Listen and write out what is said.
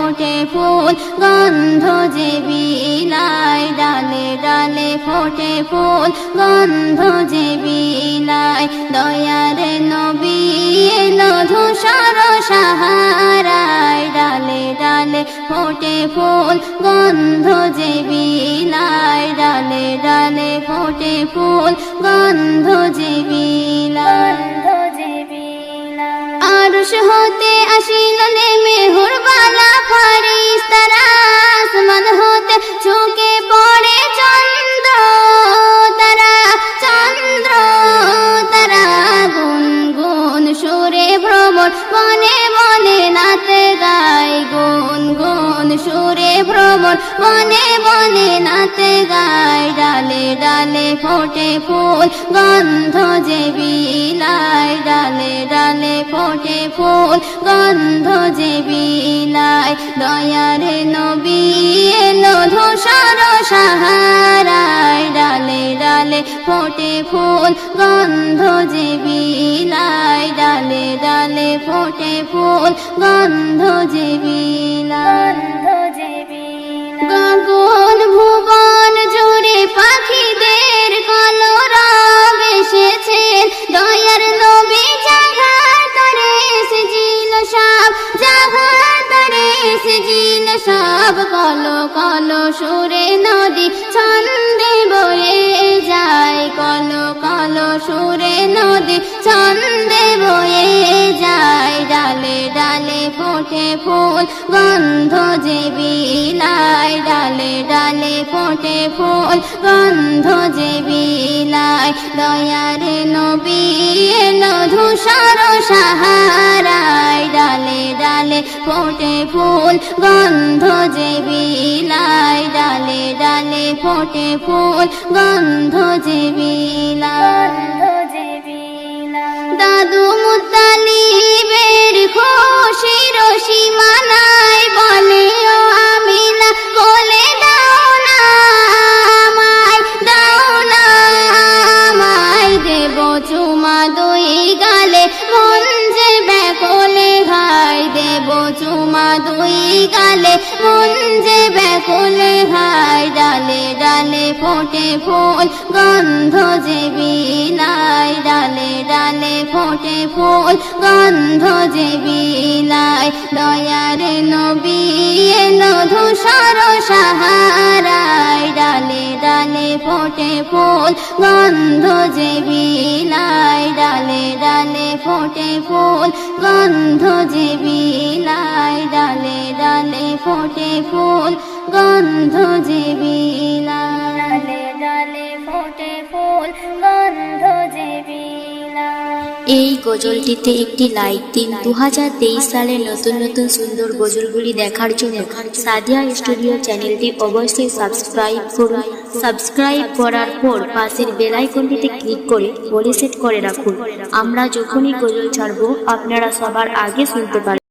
ফোটে ফুল গন্ধ যে বিলায়, ডালে ডালে ফোটে ফুল গন্ধ যে বিলায়। দয়ার নবী এলো ধূসর সাহারায়, ডালে ডালে ফোটে ফুল গন্ধ যে বিলায়, ডালে ডালে ফোটে ফুল গন্ধ যে বিলায়। আরশ হতে আসিল নেমে হুরবালা ফারিস্তারা, আসমান হতে ঝুঁকে পড়ে চন্দ্র তারা, চন্দ্র তারা। গুনগুন সুরে ভ্রমর বনে বনে নাতে গায়, গুনগুন সুরে ভ্রমর বনে বনে নাতে গায়। ডালে ডালে ফোটে ফুল গন্ধ যে বিলায়, ডালে ডালে ফোটে ফুল গন্ধ যে বিলায়। দয়ার নবী এলো ধূসর সাহারায়, ডালে ডালে ফোটে ফুল গন্ধ যে বিলায়, ডালে ডালে ফোটে ফুল গন্ধ যে বিলায়। গগন ভুবন জুড়ে পাখিদের কলরব এসেছেন, দয়ার নবী জাগাতরে সেজিল সব, জাগাতরে সেজিল সব। কলো কলো সুরে নদী ছন্দে বয়ে যায়, কলো কলো সুরে নদী ছন্দে বয়ে যায়। ডালে ডালে ফোটে ফুল গন্ধ যে বিলায়, ডালে ডালে ফোটে ফুল গন্ধ যে বিলায়। দয়ার নবী এলো ধূসর সাহারায়, ডালে ডালে ফোটে ফুল গন্ধ যে বিলায়, ডালে ডালে ফোটে ফুল গন্ধ যে বিলায়। দাদু মুত্তালিবের খুশির সীমানায় বলে, ও আমিনা কোলে দাও না আমায়, দাও না আমায়। দেব চুমা দুই গালে মন যে ব্যাকুলে হায়, দেব চুমা দুই গালে মন যে ব্যাকুলে হায়। ডালে ডালে ফোটে ফুল গন্ধ যে বিলায়, ডালে ডালে ফোটে ফুল গন্ধ যে বিলায়। দয়ার নবী এলো ধূসর সাহারায়, ডালে ডালে ফোটে ফুল গন্ধ যে বিলায়, ডালে ডালে ফোটে ফুল গন্ধ যে বিলায়, ডালে ডালে ফোটে ফুল গন্ধ যে বিলায়, ডালে ডালে ফোটে ফুল গন্ধ যে বিলায়। এই গজলটিতে একটি লাইক দিন। 2023 সালের নতুন নতুন সুন্দর গজলগুলি দেখার জন্য সাদিয়া স্টুডিও চ্যানেলটি অবশ্যই সাবস্ক্রাইব করুন। সাবস্ক্রাইব করার পর পাশের বেল আইকনটিতে ক্লিক করে অলে সেট করে রাখুন। আমরা যখনই গজল ছাড়বো আপনারা সবার আগে শুনতে পারবেন।